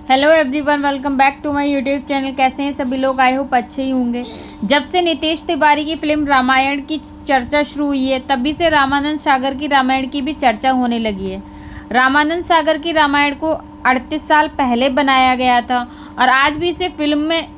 Hello everyone, welcome back to my YouTube channel. कैसे हैं सभी लोग? आई होप अच्छे ही होंगे। जब से नितेश तिवारी की फिल्म रामायण की चर्चा शुरू हुई है, तभी से रामानंद सागर की रामायण की भी चर्चा होने लगी है। रामानंद सागर की रामायण को 38 साल पहले बनाया गया था और आज भी इसे फिल्म में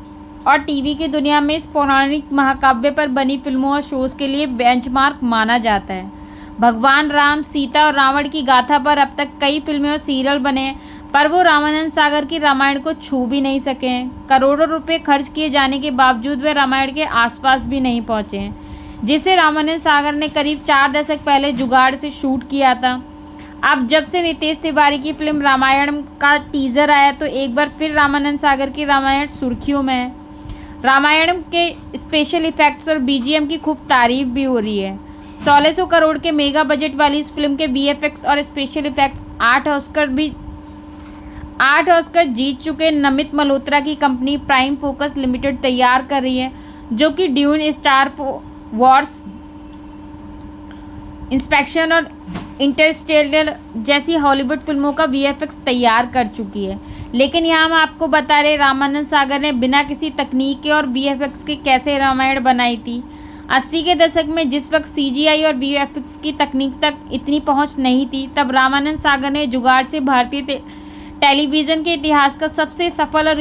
और टीवी की दुनिया में इस पौराणिक महाकाव्य पर बनी फिल्मों और शोज़ के लिए बेंचमार्क माना जाता है। भगवान राम, सीता और रावण की गाथा पर अब तक कई फिल्में और सीरियल बने हैं, पर वो रामानंद सागर की रामायण को छू भी नहीं सके हैं। करोड़ों रुपए खर्च किए जाने के बावजूद वे रामायण के आसपास भी नहीं पहुंचे हैं, जिसे रामानंद सागर ने करीब 4 दशक पहले जुगाड़ से शूट किया था। अब जब से नितेश तिवारी की फिल्म रामायण का टीज़र आया, तो एक बार फिर रामानंद सागर की रामायण सुर्खियों में है। रामायण के स्पेशल इफेक्ट्स और बीजीएम की खूब तारीफ भी हो रही है। 1600 करोड़ के मेगा बजट वाली इस फिल्म के वीएफएक्स और स्पेशल इफेक्ट्स 8 ऑस्कर जीत चुके नमित मल्होत्रा की कंपनी प्राइम फोकस लिमिटेड तैयार कर रही है, जो कि ड्यून, स्टार वॉर्स, इंस्पेक्शन और इंटरस्टेलर जैसी हॉलीवुड फिल्मों का वीएफएक्स तैयार कर चुकी है। लेकिन यहाँ हम आपको बता रहे, रामानंद सागर ने बिना किसी तकनीक के और वीएफएक्स के कैसे रामायण बनाई थी। 80 के दशक में जिस वक्त सीजीआई और वीएफएक्स की तकनीक तक इतनी पहुंच नहीं थी, तब रामानंद सागर ने जुगाड़ से भारतीय टेलीविज़न के इतिहास का सबसे सफल और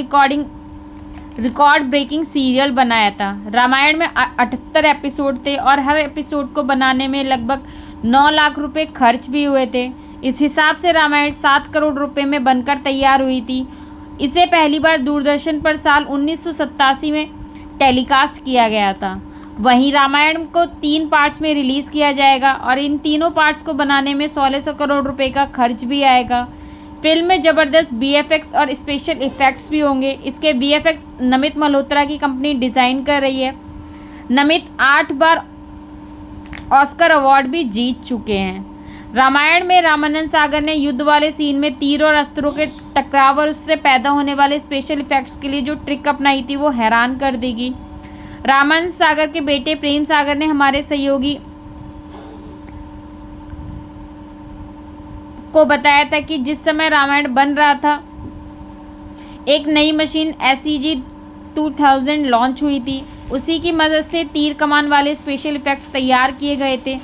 रिकॉर्ड ब्रेकिंग सीरियल बनाया था। रामायण में 78 एपिसोड थे और हर एपिसोड को बनाने में लगभग 9 लाख रुपए खर्च भी हुए थे। इस हिसाब से रामायण 7 करोड़ रुपए में बनकर तैयार हुई थी। इसे पहली बार दूरदर्शन पर साल 1987 में टेलीकास्ट किया गया था। वहीं रामायण को 3 पार्ट्स में रिलीज़ किया जाएगा और इन तीनों पार्ट्स को बनाने में 1600 करोड़ रुपए का खर्च भी आएगा। फिल्म में ज़बरदस्त वीएफएक्स और स्पेशल इफ़ेक्ट्स भी होंगे। इसके वीएफएक्स नमित मल्होत्रा की कंपनी डिज़ाइन कर रही है। नमित 8 बार ऑस्कर अवार्ड भी जीत चुके हैं। रामायण में रामानंद सागर ने युद्ध वाले सीन में तीर और अस्त्रों के टकराव और उससे पैदा होने वाले स्पेशल इफ़ेक्ट्स के लिए जो ट्रिक अपनाई थी, वो हैरान कर देगी। रामानंद सागर के बेटे प्रेम सागर ने हमारे सहयोगी को बताया था कि जिस समय रामायण बन रहा था, एक नई मशीन SCG 2000 लॉन्च हुई थी। उसी की मदद से तीर कमान वाले स्पेशल इफेक्ट्स तैयार किए गए थे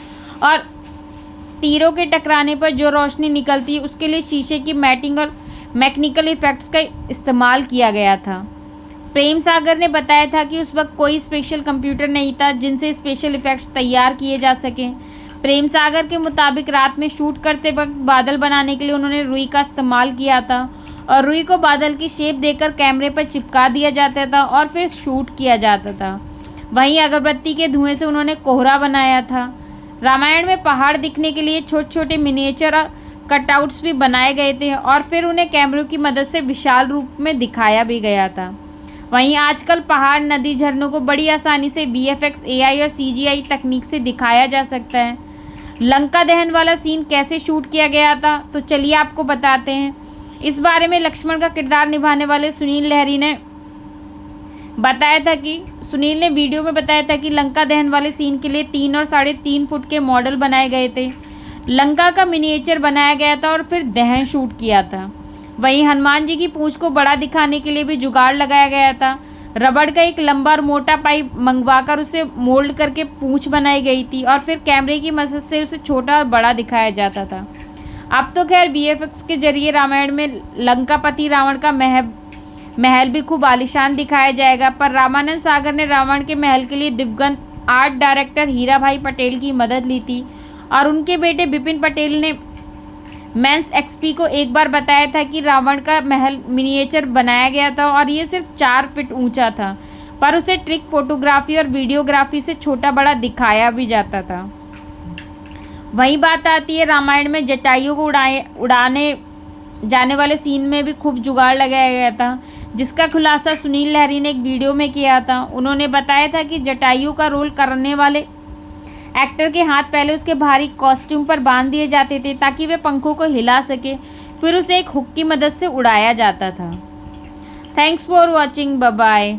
और तीरों के टकराने पर जो रोशनी निकलती, उसके लिए शीशे की मैटिंग और मैकेनिकल इफेक्ट्स का इस्तेमाल किया गया था। प्रेम सागर ने बताया था कि उस वक्त कोई स्पेशल कंप्यूटर नहीं था जिनसे स्पेशल इफेक्ट्स तैयार किए जा सकें। प्रेम सागर के मुताबिक रात में शूट करते वक्त बादल बनाने के लिए उन्होंने रुई का इस्तेमाल किया था और रुई को बादल की शेप देकर कैमरे पर चिपका दिया जाता था और फिर शूट किया जाता था। वहीं अगरबत्ती के धुएं से उन्होंने कोहरा बनाया था। रामायण में पहाड़ दिखने के लिए छोटे छोटे मिनिएचर और कटआउट्स भी बनाए गए थे और फिर उन्हें कैमरों की मदद से विशाल रूप में दिखाया भी गया था। वहीं आजकल पहाड़, नदी, झरनों को बड़ी आसानी से वीएफएक्स, एआई और सीजीआई तकनीक से दिखाया जा सकता है। लंका दहन वाला सीन कैसे शूट किया गया था, तो चलिए आपको बताते हैं। इस बारे में लक्ष्मण का किरदार निभाने वाले सुनील लहरी ने वीडियो में बताया था कि लंका दहन वाले सीन के लिए 3 और 3.5 फुट के मॉडल बनाए गए थे। लंका का मिनिएचर बनाया गया था और फिर दहन शूट किया था। वहीं हनुमान जी की पूंछ को बड़ा दिखाने के लिए भी जुगाड़ लगाया गया था। रबड़ का एक लंबा और मोटा पाइप मंगवाकर उसे मोल्ड करके पूंछ बनाई गई थी और फिर कैमरे की मदद से उसे छोटा और बड़ा दिखाया जाता था। अब तो खैर वीएफएक्स के जरिए रामायण में लंकापति रावण का महल भी खूब आलीशान दिखाया जाएगा, पर रामानंद सागर ने रावण के महल के लिए दिवंगत आर्ट डायरेक्टर हीरा भाई पटेल की मदद ली थी और उनके बेटे बिपिन पटेल ने मेंस एक्सपी को एक बार बताया था कि रावण का महल मिनिएचर बनाया गया था और ये सिर्फ 4 फीट ऊंचा था, पर उसे ट्रिक फोटोग्राफी और वीडियोग्राफी से छोटा बड़ा दिखाया भी जाता था। वही बात आती है, रामायण में जटायु को उड़ाने जाने वाले सीन में भी खूब जुगाड़ लगाया गया था, जिसका खुलासा सुनील लहरी ने एक वीडियो में किया था। उन्होंने बताया था कि जटायु का रोल करने वाले एक्टर के हाथ पहले उसके भारी कॉस्ट्यूम पर बांध दिए जाते थे ताकि वे पंखों को हिला सके, फिर उसे एक हुक की मदद से उड़ाया जाता था। Thanks for watching, bye bye.